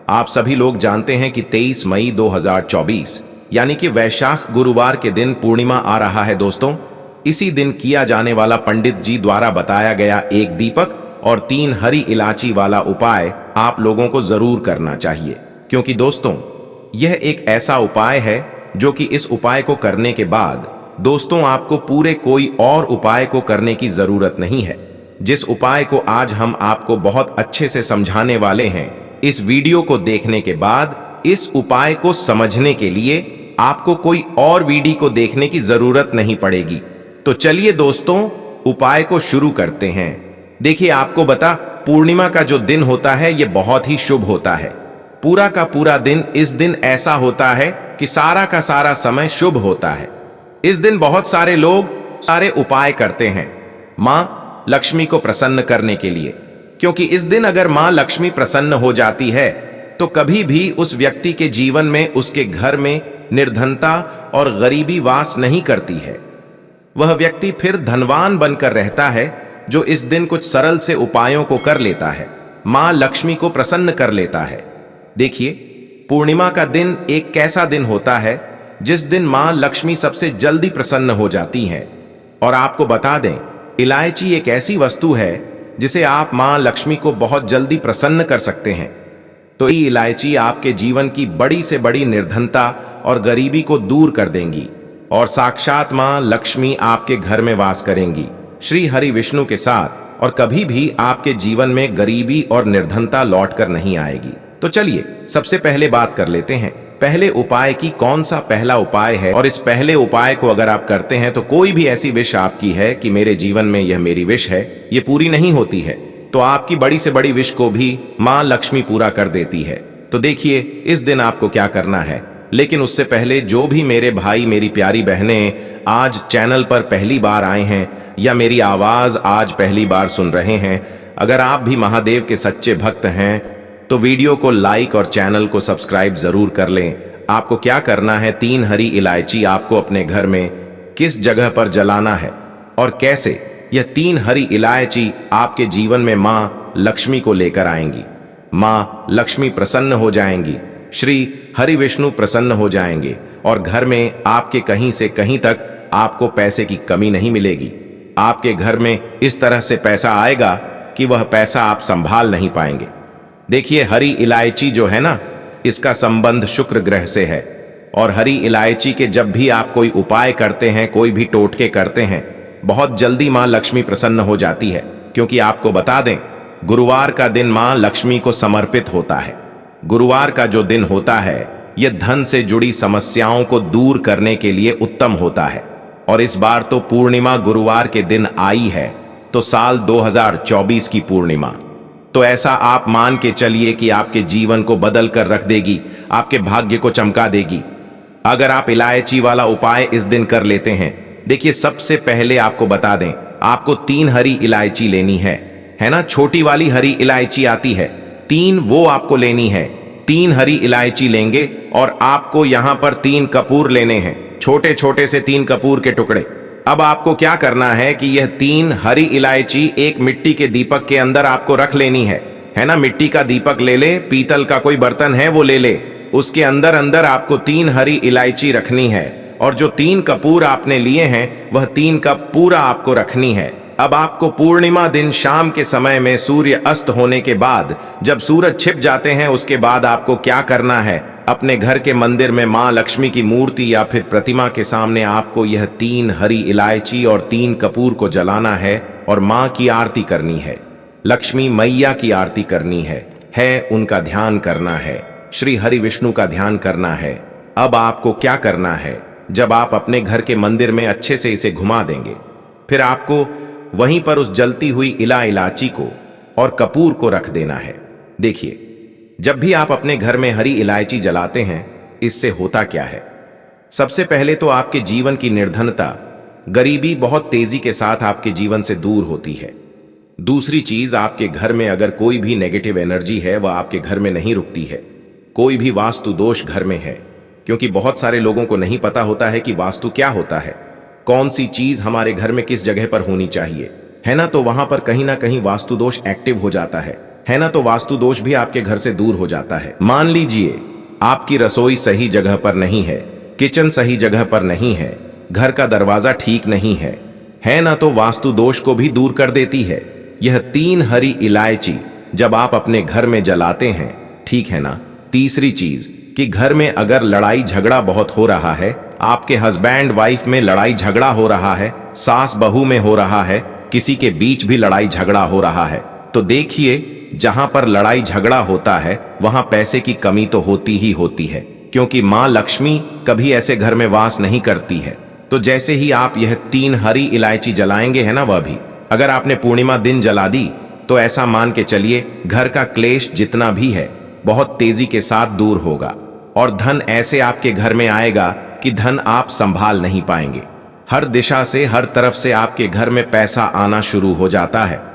आप सभी लोग जानते हैं कि 23 मई 2024 यानी कि वैशाख गुरुवार के दिन पूर्णिमा आ रहा है दोस्तों। इसी दिन किया जाने वाला पंडित जी द्वारा बताया गया एक दीपक और 3 हरी इलायची वाला उपाय आप लोगों को जरूर करना चाहिए, क्योंकि दोस्तों यह एक ऐसा उपाय है जो कि इस उपाय को करने के बाद दोस्तों आपको पूरे कोई और उपाय को करने की जरूरत नहीं है। जिस उपाय को आज हम आपको बहुत अच्छे से समझाने वाले हैं, इस वीडियो को देखने के बाद इस उपाय को समझने के लिए आपको कोई और वीडियो को देखने की जरूरत नहीं पड़ेगी। तो चलिए दोस्तों उपाय को शुरू करते हैं। देखिए, आपको बता पूर्णिमा का जो दिन होता है ये बहुत ही शुभ होता है। पूरा का पूरा दिन इस दिन ऐसा होता है कि सारा का सारा समय शुभ होता है। इस दिन बहुत सारे लोग सारे उपाय करते हैं मां लक्ष्मी को प्रसन्न करने के लिए, क्योंकि इस दिन अगर मां लक्ष्मी प्रसन्न हो जाती है तो कभी भी उस व्यक्ति के जीवन में, उसके घर में निर्धनता और गरीबी वास नहीं करती है। वह व्यक्ति फिर धनवान बनकर रहता है जो इस दिन कुछ सरल से उपायों को कर लेता है, मां लक्ष्मी को प्रसन्न कर लेता है। देखिए, पूर्णिमा का दिन एक कैसा दिन होता है जिस दिन मां लक्ष्मी सबसे जल्दी प्रसन्न हो जाती हैं। और आपको बता दें, इलायची एक ऐसी वस्तु है जिसे आप मां लक्ष्मी को बहुत जल्दी प्रसन्न कर सकते हैं। तो ये इलायची आपके जीवन की बड़ी से बड़ी निर्धनता और गरीबी को दूर कर देंगी और साक्षात मां लक्ष्मी आपके घर में वास करेंगी श्री हरि विष्णु के साथ, और कभी भी आपके जीवन में गरीबी और निर्धनता लौट कर नहीं आएगी। तो चलिए सबसे पहले बात कर लेते हैं पहले उपाय की। कौन सा पहला उपाय है, और इस पहले उपाय को अगर आप करते हैं तो कोई भी ऐसी विश आपकी है कि मेरे जीवन में यह मेरी विश है, ये पूरी नहीं होती है, तो आपकी बड़ी से बड़ी विश को भी मां लक्ष्मी पूरा कर देती है। तो देखिए इस दिन आपको क्या करना है। लेकिन उससे पहले जो भी मेरे भाई मेरी प्यारी बहनें आज चैनल पर पहली बार आए हैं या मेरी आवाज आज पहली बार सुन रहे हैं, अगर आप भी महादेव के सच्चे भक्त हैं तो वीडियो को लाइक और चैनल को सब्सक्राइब जरूर कर लें। आपको क्या करना है, 3 हरी इलायची आपको अपने घर में किस जगह पर जलाना है और कैसे, यह 3 हरी इलायची आपके जीवन में मां लक्ष्मी को लेकर आएंगी। मां लक्ष्मी प्रसन्न हो जाएंगी, श्री हरि विष्णु प्रसन्न हो जाएंगे और घर में आपके कहीं से कहीं तक आपको पैसे की कमी नहीं मिलेगी। आपके घर में इस तरह से पैसा आएगा कि वह पैसा आप संभाल नहीं पाएंगे। देखिए, हरी इलायची जो है ना, इसका संबंध शुक्र ग्रह से है, और हरी इलायची के जब भी आप कोई उपाय करते हैं, कोई भी टोटके करते हैं, बहुत जल्दी मां लक्ष्मी प्रसन्न हो जाती है। क्योंकि आपको बता दें, गुरुवार का दिन मां लक्ष्मी को समर्पित होता है। गुरुवार का जो दिन होता है यह धन से जुड़ी समस्याओं को दूर करने के लिए उत्तम होता है। और इस बार तो पूर्णिमा गुरुवार के दिन आई है, तो साल 2024 की पूर्णिमा तो ऐसा आप मान के चलिए कि आपके जीवन को बदल कर रख देगी, आपके भाग्य को चमका देगी अगर आप इलायची वाला उपाय इस दिन कर लेते हैं। देखिए, सबसे पहले आपको बता दें, आपको 3 हरी इलायची लेनी है ना। छोटी वाली हरी इलायची आती है 3, वो आपको लेनी है। 3 हरी इलायची लेंगे और आपको यहां पर 3 कपूर लेने हैं, छोटे छोटे से 3 कपूर के टुकड़े। अब आपको क्या करना है कि यह 3 हरी इलायची एक मिट्टी के दीपक के अंदर आपको रख लेनी है ना। मिट्टी का दीपक ले ले, पीतल का कोई बर्तन है वो ले ले, उसके अंदर अंदर आपको 3 हरी इलायची रखनी है, और जो 3 कपूर आपने लिए हैं वह 3 कप पूरा आपको रखनी है। अब आपको पूर्णिमा दिन शाम के समय में सूर्य अस्त होने के बाद, जब सूरज छिप जाते हैं, उसके बाद आपको क्या करना है, अपने घर के मंदिर में मां लक्ष्मी की मूर्ति या फिर प्रतिमा के सामने आपको यह 3 हरी इलायची और 3 कपूर को जलाना है और मां की आरती करनी है, लक्ष्मी मैया की आरती करनी है, उनका ध्यान करना है, श्री हरि विष्णु का ध्यान करना है। अब आपको क्या करना है, जब आप अपने घर के मंदिर में अच्छे से इसे घुमा देंगे, फिर आपको वहीं पर उस जलती हुई इलायची को और कपूर को रख देना है। देखिए, जब भी आप अपने घर में हरी इलायची जलाते हैं, इससे होता क्या है, सबसे पहले तो आपके जीवन की निर्धनता, गरीबी बहुत तेजी के साथ आपके जीवन से दूर होती है। दूसरी चीज, आपके घर में अगर कोई भी नेगेटिव एनर्जी है वह आपके घर में नहीं रुकती है। कोई भी वास्तु दोष घर में है, क्योंकि बहुत सारे लोगों को नहीं पता होता है कि वास्तु क्या होता है, कौन सी चीज हमारे घर में किस जगह पर होनी चाहिए, है ना। तो वहां पर कहीं ना कहीं वास्तु दोष एक्टिव हो जाता है है ना, तो वास्तु दोष भी आपके घर से दूर हो जाता है। मान लीजिए आपकी रसोई सही जगह पर नहीं है, किचन सही जगह पर नहीं है, घर का दरवाजा ठीक नहीं है ना, तो वास्तु दोष को भी दूर कर देती है। यह 3 हरी इलायची जब आप अपने घर में जलाते हैं, ठीक है ना। तीसरी चीज कि घर में अगर लड़ाई झगड़ा बहुत हो रहा है, आपके हस्बैंड वाइफ में लड़ाई झगड़ा हो रहा है, सास बहू में हो रहा है, किसी के बीच भी लड़ाई झगड़ा हो रहा है, तो देखिए जहां पर लड़ाई झगड़ा होता है वहां पैसे की कमी तो होती ही होती है, क्योंकि मां लक्ष्मी कभी ऐसे घर में वास नहीं करती है। तो जैसे ही आप यह 3 हरी इलायची जलाएंगे, है ना, वह भी अगर आपने पूर्णिमा दिन जला दी तो ऐसा मान के चलिए घर का क्लेश जितना भी है बहुत तेजी के साथ दूर होगा और धन ऐसे आपके घर में आएगा कि धन आप संभाल नहीं पाएंगे। हर दिशा से, हर तरफ से आपके घर में पैसा आना शुरू हो जाता है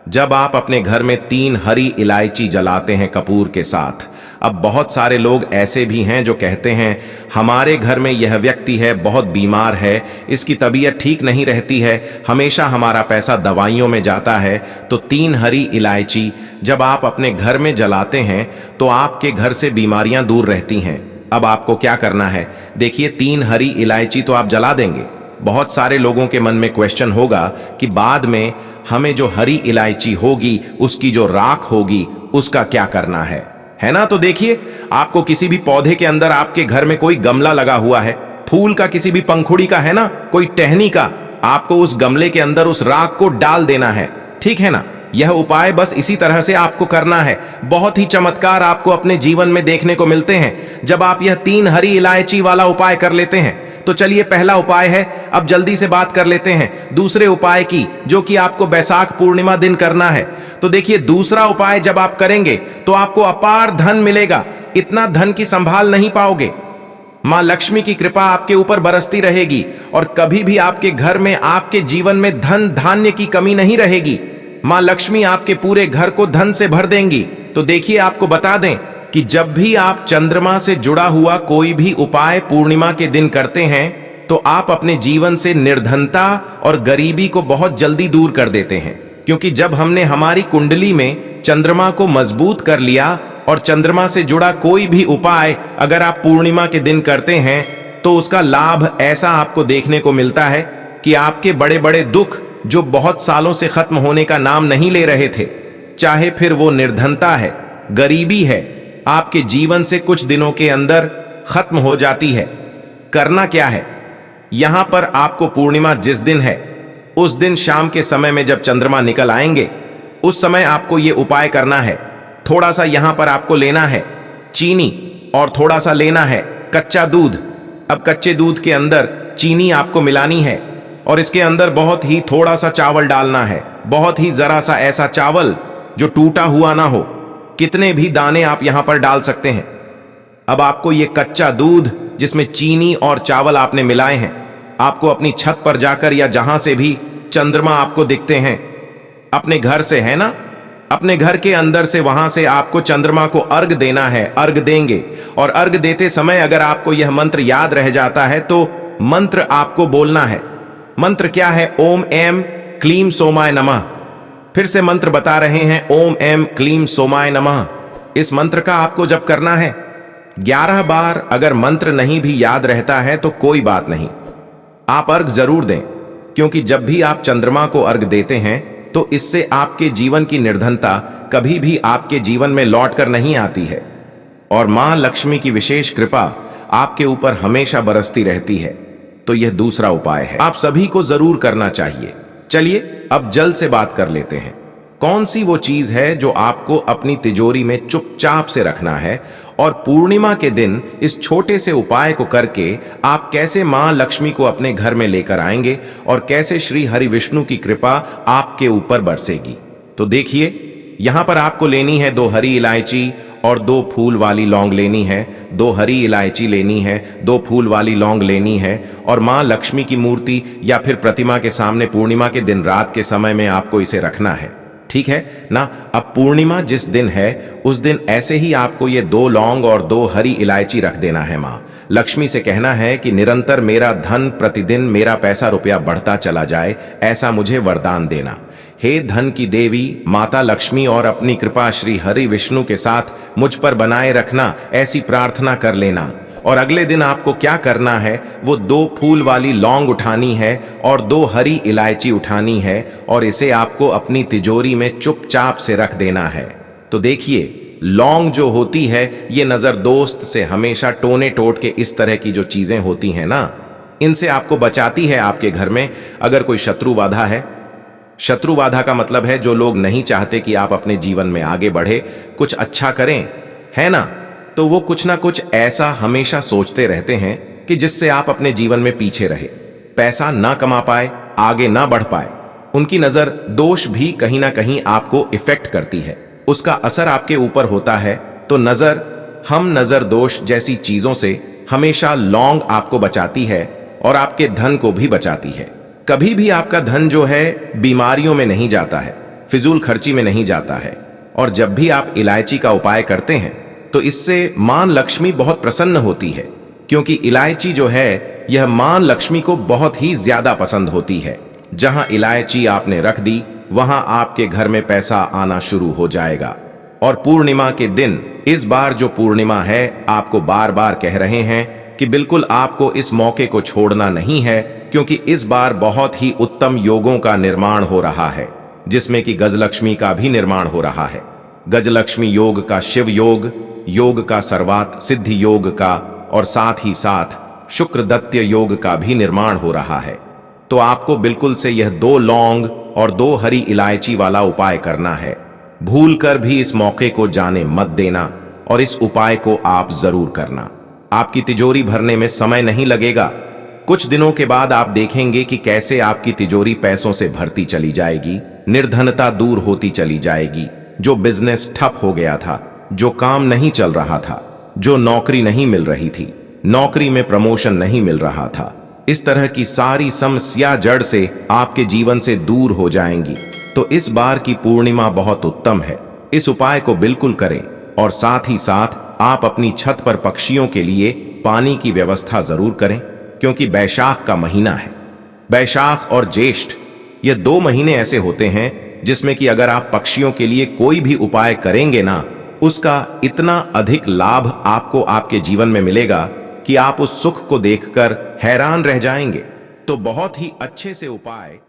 जब आप अपने घर में 3 हरी इलायची जलाते हैं कपूर के साथ। अब बहुत सारे लोग ऐसे भी हैं जो कहते हैं हमारे घर में यह व्यक्ति है, बहुत बीमार है, इसकी तबीयत ठीक नहीं रहती है, हमेशा हमारा पैसा दवाइयों में जाता है। तो 3 हरी इलायची जब आप अपने घर में जलाते हैं तो आपके घर से बीमारियां दूर रहती हैं। अब आपको क्या करना है, देखिए 3 हरी इलायची तो आप जला देंगे। बहुत सारे लोगों के मन में क्वेश्चन होगा कि बाद में हमें जो हरी इलायची होगी उसकी जो राख होगी उसका क्या करना है ना। तो देखिए आपको किसी भी पौधे के अंदर, आपके घर में कोई गमला लगा हुआ है, फूल का, किसी भी पंखुड़ी का, है ना, कोई टहनी का, आपको उस गमले के अंदर उस राख को डाल देना है, ठीक है ना। यह उपाय बस इसी तरह से आपको करना है। बहुत ही चमत्कार आपको अपने जीवन में देखने को मिलते हैं जब आप यह 3 हरी इलायची वाला उपाय कर लेते हैं। तो चलिए पहला उपाय है, अब जल्दी से बात कर लेते हैं दूसरे उपाय की, जो कि आपको बैसाख पूर्णिमा दिन करना है। तो देखिए दूसरा उपाय जब आप करेंगे तो आपको अपार धन मिलेगा, इतना धन की संभाल नहीं पाओगे। मां लक्ष्मी की कृपा आपके ऊपर बरसती रहेगी और कभी भी आपके घर में, आपके जीवन में धन धान्य की कमी नहीं रहेगी। मां लक्ष्मी आपके पूरे घर को धन से भर देंगी। तो देखिए आपको बता दें कि जब भी आप चंद्रमा से जुड़ा हुआ कोई भी उपाय पूर्णिमा के दिन करते हैं तो आप अपने जीवन से निर्धनता और गरीबी को बहुत जल्दी दूर कर देते हैं, क्योंकि जब हमने हमारी कुंडली में चंद्रमा को मजबूत कर लिया और चंद्रमा से जुड़ा कोई भी उपाय अगर आप पूर्णिमा के दिन करते हैं तो उसका लाभ ऐसा आपको देखने को मिलता है कि आपके बड़े बड़े दुख जो बहुत सालों से खत्म होने का नाम नहीं ले रहे थे, चाहे फिर वो निर्धनता है, गरीबी है, आपके जीवन से कुछ दिनों के अंदर खत्म हो जाती है। करना क्या है, यहां पर आपको पूर्णिमा जिस दिन है उस दिन शाम के समय में जब चंद्रमा निकल आएंगे उस समय आपको ये उपाय करना है। थोड़ा सा यहां पर आपको लेना है चीनी और थोड़ा सा लेना है कच्चा दूध। अब कच्चे दूध के अंदर चीनी आपको मिलानी है और इसके अंदर बहुत ही थोड़ा सा चावल डालना है, बहुत ही जरा सा ऐसा चावल जो टूटा हुआ ना हो। कितने भी दाने आप यहां पर डाल सकते हैं। अब आपको ये कच्चा दूध जिसमें चीनी और चावल आपने मिलाए हैं, आपको अपनी छत पर जाकर या जहां से भी चंद्रमा आपको दिखते हैं अपने घर से, है ना, अपने घर के अंदर से, वहां से आपको चंद्रमा को अर्घ देना है। अर्घ देंगे और अर्घ देते समय अगर आपको यह मंत्र याद रह जाता है तो मंत्र आपको बोलना है। मंत्र क्या है, ओम एम क्लीम सोमाय नमः। फिर से मंत्र बता रहे हैं, ओम एम क्लीम सोमाय नमः। इस मंत्र का आपको जब करना है 11 बार। अगर मंत्र नहीं भी याद रहता है तो कोई बात नहीं, आप अर्घ जरूर दें, क्योंकि जब भी आप चंद्रमा को अर्घ देते हैं तो इससे आपके जीवन की निर्धनता कभी भी आपके जीवन में लौट कर नहीं आती है और मां लक्ष्मी की विशेष कृपा आपके ऊपर हमेशा बरसती रहती है। तो यह दूसरा उपाय है, आप सभी को जरूर करना चाहिए। चलिए अब जल्द से बात कर लेते हैं, कौन सी वो चीज है जो आपको अपनी तिजोरी में चुपचाप से रखना है और पूर्णिमा के दिन इस छोटे से उपाय को करके आप कैसे मां लक्ष्मी को अपने घर में लेकर आएंगे और कैसे श्री हरि विष्णु की कृपा आपके ऊपर बरसेगी। तो देखिए यहां पर आपको लेनी है 2 हरी इलायची और 2 फूल वाली लौंग लेनी है। 2 हरी इलायची लेनी है, 2 फूल वाली लौंग लेनी है और मां लक्ष्मी की मूर्ति या फिर प्रतिमा के सामने पूर्णिमा के दिन रात के समय में आपको इसे रखना है, ठीक है ना। अब पूर्णिमा जिस दिन है उस दिन ऐसे ही आपको ये 2 लौंग और 2 हरी इलायची रख देना है। मां लक्ष्मी से कहना है कि निरंतर मेरा धन, प्रतिदिन मेरा पैसा रुपया बढ़ता चला जाए, ऐसा मुझे वरदान देना। हे धन की देवी माता लक्ष्मी और अपनी कृपा श्री हरि विष्णु के साथ मुझ पर बनाए रखना, ऐसी प्रार्थना कर लेना। और अगले दिन आपको क्या करना है, वो 2 फूल वाली लौंग उठानी है और 2 हरी इलायची उठानी है और इसे आपको अपनी तिजोरी में चुपचाप से रख देना है। तो देखिए, लौंग जो होती है ये नजर दोस्त से हमेशा टोने टोट के इस तरह की जो चीजें होती हैं ना, इनसे आपको बचाती है आपके घर में अगर कोई शत्रु बाधा है। शत्रु बाधा का मतलब है जो लोग नहीं चाहते कि आप अपने जीवन में आगे बढ़े, कुछ अच्छा करें, है ना, तो वो कुछ ना कुछ ऐसा हमेशा सोचते रहते हैं कि जिससे आप अपने जीवन में पीछे रहे, पैसा ना कमा पाए, आगे ना बढ़ पाए। उनकी नजर दोष भी कहीं ना कहीं आपको इफेक्ट करती है, उसका असर आपके ऊपर होता है। तो नजर दोष जैसी चीजों से हमेशा लौंग आपको बचाती है और आपके धन को भी बचाती है। कभी भी आपका धन जो है बीमारियों में नहीं जाता है, फिजूल खर्ची में नहीं जाता है। और जब भी आप इलायची का उपाय करते हैं तो इससे मां लक्ष्मी बहुत प्रसन्न होती है, क्योंकि इलायची जो है यह मां लक्ष्मी को बहुत ही ज्यादा पसंद होती है। जहां इलायची आपने रख दी वहां आपके घर में पैसा आना शुरू हो जाएगा। और पूर्णिमा के दिन, इस बार जो पूर्णिमा है, आपको बार बार कह रहे हैं कि बिल्कुल आपको इस मौके को छोड़ना नहीं है, क्योंकि इस बार बहुत ही उत्तम योगों का निर्माण हो रहा है, जिसमें कि गजलक्ष्मी का भी निर्माण हो रहा है। गजलक्ष्मी योग का शिव योग, योग का सर्वात सिद्धि योग का, और साथ ही साथ शुक्र दत्य योग का भी निर्माण हो रहा है। तो आपको बिल्कुल से यह 2 लौंग और 2 हरी इलायची वाला उपाय करना है। भूलकर भी इस मौके को जाने मत देना और इस उपाय को आप जरूर करना। आपकी तिजोरी भरने में समय नहीं लगेगा। कुछ दिनों के बाद आप देखेंगे कि कैसे आपकी तिजोरी पैसों से भरती चली जाएगी, निर्धनता दूर होती चली जाएगी। जो बिजनेस ठप हो गया था, जो काम नहीं चल रहा था, जो नौकरी नहीं मिल रही थी, नौकरी में प्रमोशन नहीं मिल रहा था, इस तरह की सारी समस्या जड़ से आपके जीवन से दूर हो जाएंगी। तो इस बार की पूर्णिमा बहुत उत्तम है, इस उपाय को बिल्कुल करें। और साथ ही साथ आप अपनी छत पर पक्षियों के लिए पानी की व्यवस्था जरूर करें, क्योंकि बैशाख का महीना है। बैशाख और ज्येष्ठ ये 2 महीने ऐसे होते हैं जिसमें कि अगर आप पक्षियों के लिए कोई भी उपाय करेंगे ना, उसका इतना अधिक लाभ आपको आपके जीवन में मिलेगा कि आप उस सुख को देखकर हैरान रह जाएंगे। तो बहुत ही अच्छे से उपाय